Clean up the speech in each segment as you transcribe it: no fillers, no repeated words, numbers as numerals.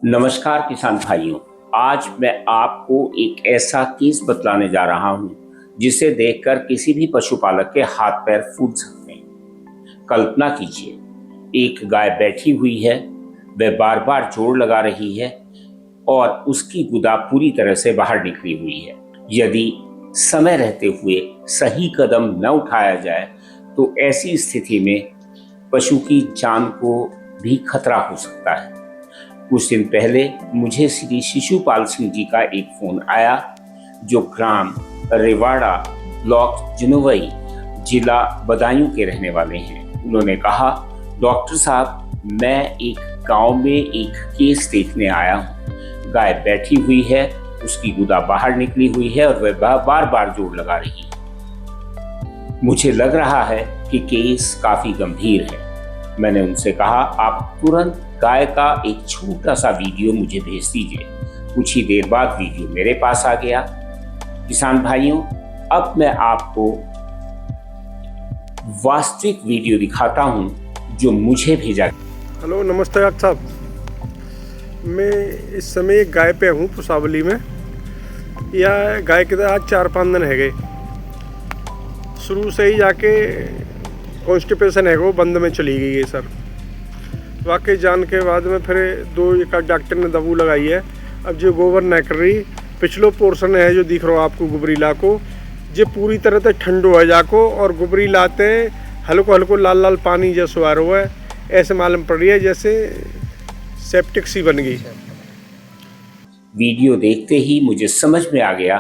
नमस्कार किसान भाइयों। आज मैं आपको एक ऐसा केस बतलाने जा रहा हूं जिसे देखकर किसी भी पशुपालक के हाथ पैर फूल सकते हैं। कल्पना कीजिए, एक गाय बैठी हुई है, वह बार बार जोर लगा रही है और उसकी गुदा पूरी तरह से बाहर निकली हुई है। यदि समय रहते हुए सही कदम न उठाया जाए तो ऐसी स्थिति में पशु की जान को भी खतरा हो सकता है। कुछ दिन पहले मुझे श्री शिशुपाल सिंह जी का एक फोन आया, जो ग्राम रेवाड़ा, ब्लॉक जिनोवई, जिला बदायूं के रहने वाले हैं। उन्होंने कहा, डॉक्टर साहब, मैं एक गांव में एक केस देखने आया हूं। गाय बैठी हुई है, उसकी गुदा बाहर निकली हुई है और वह बार बार जोर लगा रही है। मुझे लग रहा है कि केस काफी गंभीर है। मैंने उनसे कहा, आप तुरंत गाय का एक छोटा सा वीडियो मुझे भेज दीजिए। कुछ ही देर बाद वीडियो मेरे पास आ गया। किसान भाइयों, अब मैं आपको वास्तविक वीडियो दिखाता हूं जो मुझे भेजा। हेलो, नमस्ते डॉक्टर साहब। मैं इस समय एक गाय पे हूँ पुसावली में। यह गाय के आज 4-5 दिन है गए। शुरू से ही जाके कॉन्स्टिपेशन है, वो बंद में चली गई है सर। वाकई जान के बाद में फिर 2 एक डॉक्टर ने दबू लगाई है। अब जो गोबर न कर रही, पिछलो पोर्शन है जो दिख रहा हो आपको गुबरी ला को, जो पूरी तरह से ठंडो है जाको, और गुबरी लाते हल्को हल्को लाल लाल पानी जैसे आ रहा है, ऐसे मालूम पड़ रही है जैसे सेप्टिक सी बन गई है। वीडियो देखते ही मुझे समझ में आ गया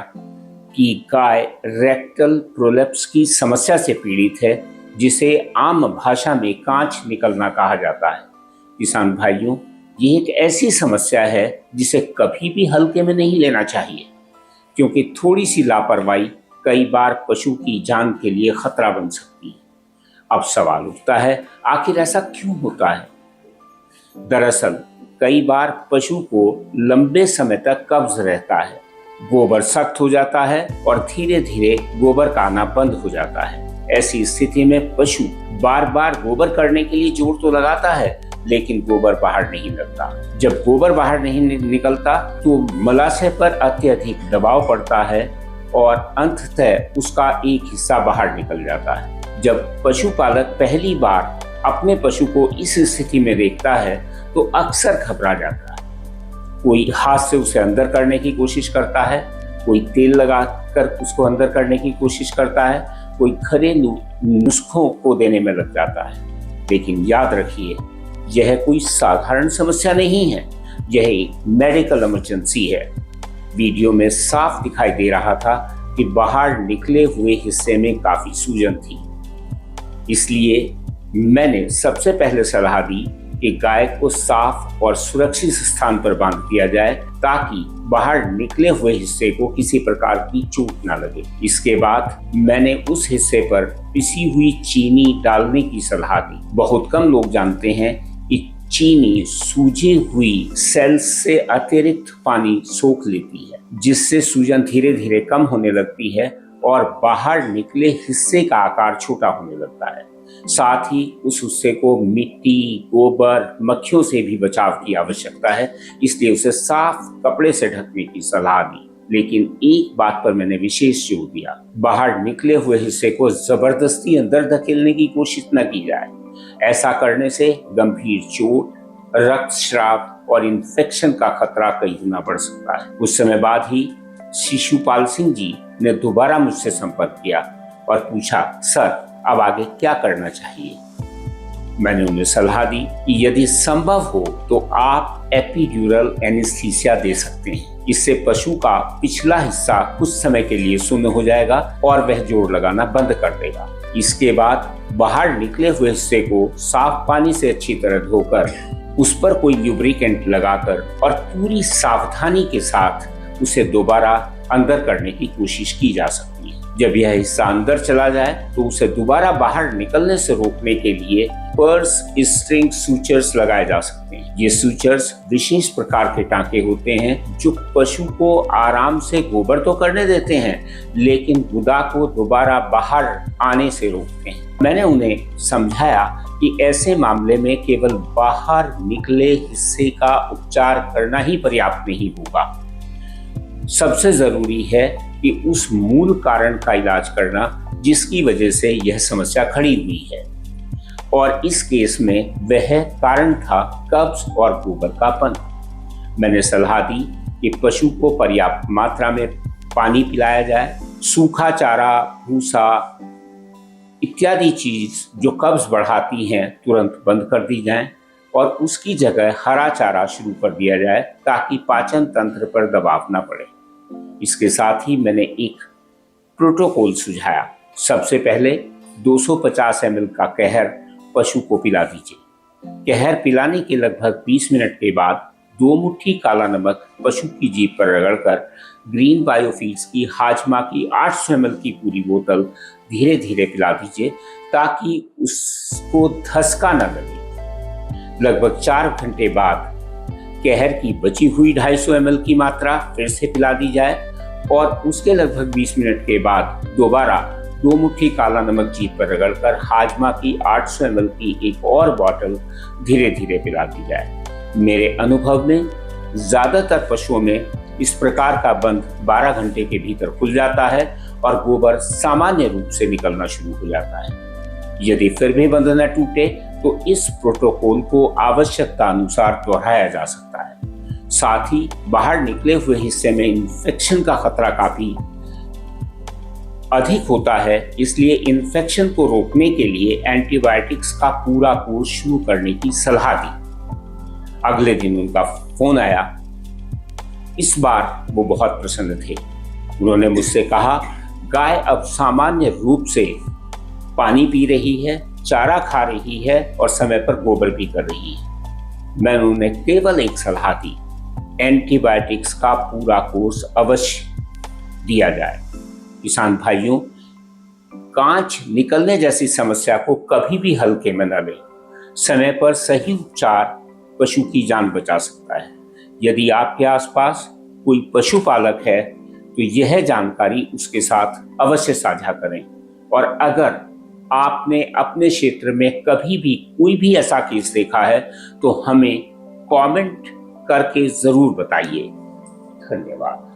कि गाय रेक्टल प्रोलेप्स की समस्या से पीड़ित है, जिसे आम भाषा में कांच निकलना कहा जाता है। किसान भाइयों, ये एक ऐसी समस्या है जिसे कभी भी हल्के में नहीं लेना चाहिए, क्योंकि थोड़ी सी लापरवाही कई बार पशु की जान के लिए खतरा बन सकती है। अब सवाल उठता है, आखिर ऐसा क्यों होता है? दरअसल कई बार पशु को लंबे समय तक कब्ज रहता है, गोबर सख्त हो जाता है और धीरे धीरे गोबर का आना बंद हो जाता है। ऐसी स्थिति में पशु बार बार गोबर करने के लिए जोर तो लगाता है, लेकिन गोबर बाहर नहीं निकलता। जब गोबर बाहर नहीं निकलता तो मलाशय पर अत्यधिक दबाव पड़ता है और अंततः उसका एक हिस्सा बाहर निकल जाता है। जब पशुपालक पहली बार अपने पशु को इस स्थिति में देखता है तो अक्सर घबरा जाता है। कोई हाथ से उसे अंदर करने की कोशिश करता है, कोई तेल लगाकर उसको अंदर करने की कोशिश करता है, कोई घरेलू नुस्खों को देने में लग जाता है। लेकिन याद रखिए, यह कोई साधारण समस्या नहीं है, यह एक मेडिकल इमरजेंसी है। वीडियो में साफ दिखाई दे रहा था कि बाहर निकले हुए हिस्से में काफी सूजन थी। इसलिए मैंने सबसे पहले सलाह दी कि गाय को साफ और सुरक्षित स्थान पर बांध दिया जाए, ताकि बाहर निकले हुए हिस्से को किसी प्रकार की चोट न लगे। इसके बाद मैंने उस हिस्से पर पिसी हुई चीनी डालने की सलाह दी। बहुत कम लोग जानते हैं कि चीनी सूजी हुई सेल्स से अतिरिक्त पानी सोख लेती है, जिससे सूजन धीरे धीरे कम होने लगती है और बाहर निकले हिस्से का आकार छोटा होने लगता है। साथ ही उस हिस्से को मिट्टी, गोबर, मक्खियों से भी बचाव की आवश्यकता है, इसलिए उसे साफ कपड़े से ढकने की सलाह दी। लेकिन एक बात पर मैंने विशेष जोर दिया, बाहर निकले हुए हिस्से को जबरदस्ती अंदर धकेलने की कोशिश न की जाए। ऐसा करने से गंभीर चोट, रक्तस्राव और इन्फेक्शन का खतरा कई गुना बढ़ सकता है। कुछ समय बाद ही शिशुपाल सिंह जी ने दोबारा मुझसे संपर्क किया और पूछा, सर, अब आगे क्या करना चाहिए? मैंने उन्हें सलाह दी कि यदि संभव हो तो आप एपिड्यूरल एनेस्थीसिया दे सकते हैं। इससे पशु का पिछला हिस्सा कुछ समय के लिए शून्य हो जाएगा और वह जोर लगाना बंद कर देगा। इसके बाद बाहर निकले हुए हिस्से को साफ पानी से अच्छी तरह धोकर उस पर कोई ल्यूब्रिकेंट लगाकर और पूरी सावधानी के साथ उसे दोबारा अंदर करने की कोशिश की जा सकती है। जब यह हिस्सा अंदर चला जाए तो उसे दोबारा बाहर निकलने से रोकने के लिए पर्स स्ट्रिंग सूचर्स लगाए जा सकते हैं। ये सूचर्स विशेष प्रकार के टांके होते हैं जो पशु को आराम से गोबर तो करने देते हैं, लेकिन गुदा को दोबारा बाहर आने से रोकते हैं। मैंने उन्हें समझाया कि कि ऐसे मामले में केवल बाहर निकले हिस्से का उपचार करना ही पर्याप्त नहीं होगा। सबसे जरूरी है कि उस मूल कारण का इलाज करना जिसकी वजह से यह समस्या खड़ी हुई है, और इस केस में वह कारण था कब्ज और गोबर का पन। मैंने सलाह दी कि पशु को पर्याप्त मात्रा में पानी पिलाया जाए, सूखा चारा, भूसा इत्यादि चीज जो कब्ज बढ़ाती हैं तुरंत बंद कर दी जाएं और उसकी जगह हरा चारा शुरू कर दिया जाए ताकि पाचन तंत्र पर दबाव न पड़े। इसके साथ ही मैंने एक प्रोटोकॉल सुझाया। सबसे पहले 250 ml का कहर पशु को पिला दीजिए। कहर पिलाने के लगभग 20 मिनट के बाद 2 मुट्ठी काला नमक पशु की जीभ पर रगड़कर ग्रीन बायोफील्स की हाजमा की 800 ml की पूरी बोतल धीरे धीरे पिला दीजिए ताकि उसको धसका न लगे। लगभग 4 घंटे बाद कहर की बची हुई 250 ml की मात्रा फिर से पिला दी जाए और उसके लगभग 20 मिनट के बाद दोबारा 2 मुट्ठी काला नमक जीभ पर रगड़कर हाजमा की 800 ml की एक और बोतल धीरे धीरे पिला दी जाए। मेरे अनुभव में ज्यादातर पशुओं में इस प्रकार का बंद 12 घंटे के भीतर खुल जाता है और गोबर सामान्य रूप से निकलना शुरू हो जाता है। यदि फिर भी बंद न टूटे तो इस प्रोटोकॉल को आवश्यकता अनुसार दोहराया जा सकता है। साथ ही बाहर निकले हुए हिस्से में इन्फेक्शन का खतरा काफी अधिक होता है, इसलिए इन्फेक्शन को रोकने के लिए एंटीबायोटिक्स का पूरा कोर्स शुरू करने की सलाह दी। अगले दिन उनका फोन आया। इस बार वो बहुत प्रसन्न थे। उन्होंने मुझसे कहा, गाय अब सामान्य रूप से पानी पी रही है, चारा खा रही है और समय पर गोबर भी कर रही है। मैंने उन्हें केवल एक सलाह दी, एंटीबायोटिक्स का पूरा कोर्स अवश्य दिया जाए। किसान भाइयों, कांच निकलने जैसी समस्या को कभी भी हल्के में न लें। समय पर सही उपचार पशु की जान बचा सकता है। यदि आपके आसपास कोई पशुपालक है तो यह जानकारी उसके साथ अवश्य साझा करें, और अगर आपने अपने क्षेत्र में कभी भी कोई भी ऐसा केस देखा है तो हमें कमेंट करके जरूर बताइए। धन्यवाद।